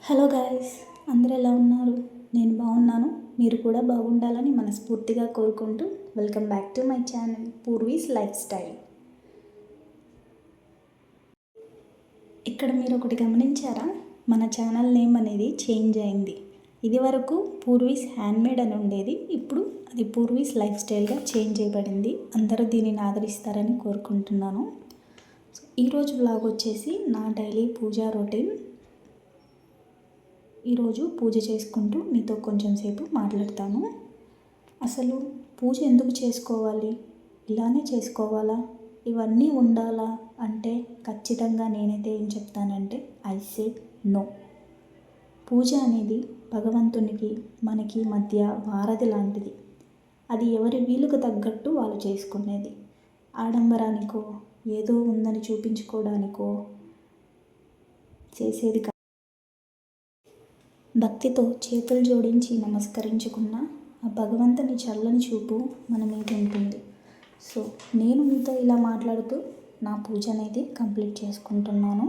Hello guys, అందరూ ఎలా ఉన్నారు? నేను బాగున్నాను. మీరు కూడా బాగుండాలని మనస్ఫూర్తిగా కోరుకుంటూ welcome back to my channel Purvi's lifestyle. ఇక్కడ మీరు ఒకటి గమనించారా? మన ఛానల్ నేమ్ అనేది చేంజ్ అయింది. ఇది వరకు పూర్వీస్ హ్యాండ్మేడ్ అని ఉండేది. ఇప్పుడు అది పూర్వీస్ లైఫ్ స్టైల్గా చేంజ్ చేయబడింది. అందరూ దీనిని ఆదరిస్తారని కోరుకుంటున్నాను. ఈరోజు వ్లాగ్ వచ్చేసి నా డైలీ పూజా రొటీన్. ఈరోజు పూజ చేసుకుంటూ మీతో కొంచెం సేపు మాట్లాడతాను. అసలు పూజ ఎందుకు చేసుకోవాలి? ఇలానే చేసుకోవాలా? ఇవన్నీ ఉండాలా అంటే ఖచ్చితంగా నేనైతే ఏం చెప్తానంటే ఐ సెడ్ నో. పూజ అనేది భగవంతునికి మనకి మధ్య వారధి లాంటిది. అది ఎవరి వీలుకు తగ్గట్టు వాళ్ళు చేసుకునేది. ఆడంబరానికో ఏదో ఉందని చూపించుకోవడానికో చేసేది. భక్తితో చేతులు జోడించి నమస్కరించుకున్న ఆ భగవంతుని చల్లని చూపు మన మీద ఉంటుంది. సో నేను మీతో ఇలా మాట్లాడుతూ నా పూజ అనేది కంప్లీట్ చేసుకుంటున్నాను.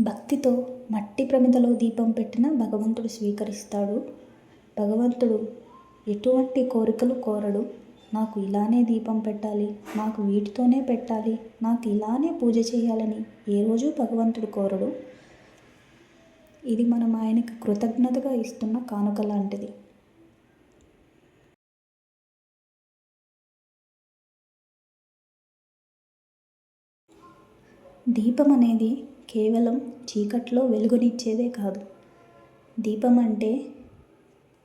భక్తితో మట్టి ప్రమిదలో దీపం పెట్టిన భగవంతుడు స్వీకరిస్తాడు. భగవంతుడు ఎటువంటి కోరికలు కోరడు. నాకు ఇలానే దీపం పెట్టాలి, నాకు వీటితోనే పెట్టాలి, నాకు ఇలానే పూజ చేయాలని ఏ రోజు భగవంతుడు కోరడు. ఇది మనం ఆయనకి కృతజ్ఞతగా ఇస్తున్న కానుక లాంటిది. దీపం అనేది కేవలం చీకట్లో వెలుగునిచ్చేదే కాదు. దీపం అంటే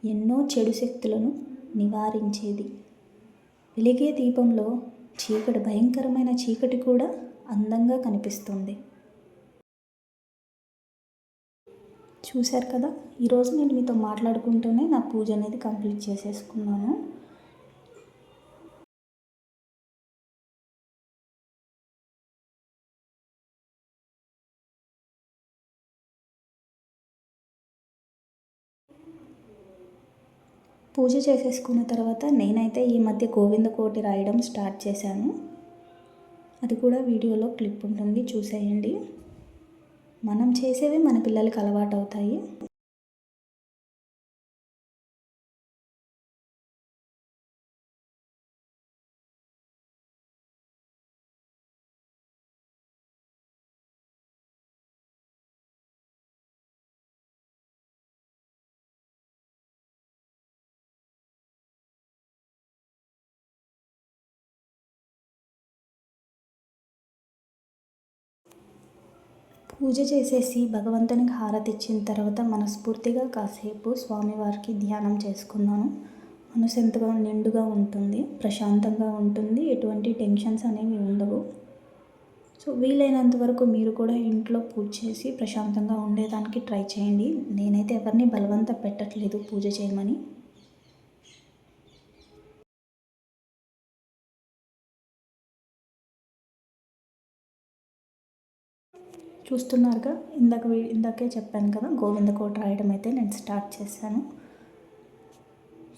ఎన్నో చెడు శక్తులను నివారించేది. వెలిగే దీపంలో భయంకరమైన చీకటి కూడా అందంగా కనిపిస్తుంది. చూశారు కదా, ఈరోజు నేను మీతో మాట్లాడుకుంటూనే నా పూజ అనేది కంప్లీట్ చేసేసుకున్నాను. పూజ చేసేసుకున్న తర్వాత నేనైతే ఈ మధ్య గోవింద కోటి రాయడం స్టార్ట్ చేశాను. అది కూడా వీడియోలో క్లిప్ ఉంటుంది, చూసేయండి. మనం చేసేవి మన పిల్లలకి అలవాటు అవుతాయి. పూజ చేసేసి భగవంతునికి హారతి ఇచ్చిన తర్వాత మనస్ఫూర్తిగా కాసేపు స్వామివారికి ధ్యానం చేసుకున్నాను. మనసు ఎంతగా నిండుగా ఉంటుంది, ప్రశాంతంగా ఉంటుంది, ఎటువంటి టెన్షన్స్ అనేవి ఉండవు. సో వీలైనంత వరకు మీరు కూడా ఇంట్లో పూజ చేసి ప్రశాంతంగా ఉండేదానికి ట్రై చేయండి. నేనైతే ఎవరిని బలవంత పెట్టట్లేదు పూజ చేయమని. చూస్తున్నారుగా, ఇందాకే చెప్పాను కదా, గోవింద కోట రాయడం అయితే నేను స్టార్ట్ చేశాను.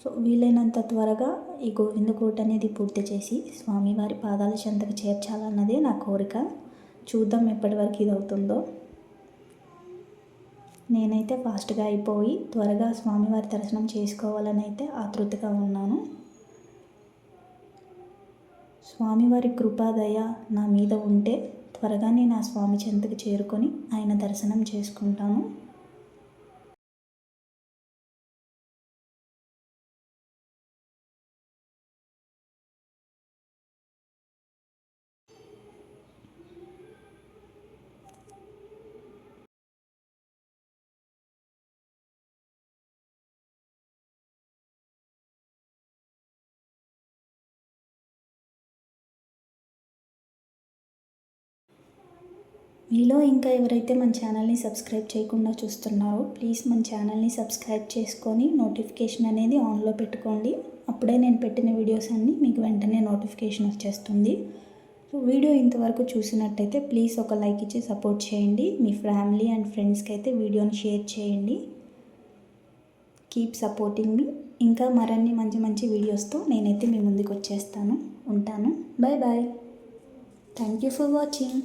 సో వీలైనంత త్వరగా ఈ గోవింద కోట అనేది పూర్తి చేసి స్వామివారి పాదాల చెంతకు చేర్చాలన్నదే నా కోరిక. చూద్దాం ఎప్పటి వరకు ఇది అవుతుందో. నేనైతే ఫాస్ట్గా అయిపోయి త్వరగా స్వామివారి దర్శనం చేసుకోవాలని అయితే ఆతృతగా ఉన్నాను. స్వామివారి కృపాదయ నా మీద ఉంటే త్వరగా నేను ఆ స్వామి చెంతకు చేరుకొని ఆయన దర్శనం చేసుకుంటాను. మీలో ఇంకా ఎవరైతే మన ఛానల్ని సబ్స్క్రైబ్ చేయకుండా చూస్తున్నారో ప్లీజ్ మన ఛానల్ని సబ్స్క్రైబ్ చేసుకొని నోటిఫికేషన్ అనేది ఆన్లో పెట్టుకోండి. అప్పుడే నేను పెట్టిన వీడియోస్ అన్నీ మీకు వెంటనే నోటిఫికేషన్ వచ్చేస్తుంది. సో వీడియో ఇంతవరకు చూసినట్టయితే ప్లీజ్ ఒక లైక్ ఇచ్చి సపోర్ట్ చేయండి. మీ ఫ్యామిలీ అండ్ ఫ్రెండ్స్కి అయితే వీడియోని షేర్ చేయండి. కీప్ సపోర్టింగ్ మీ. ఇంకా మరిన్ని మంచి మంచి వీడియోస్తో నేనైతే మీ ముందుకు వచ్చేస్తాను. ఉంటాను. Bye bye. Thank you for watching.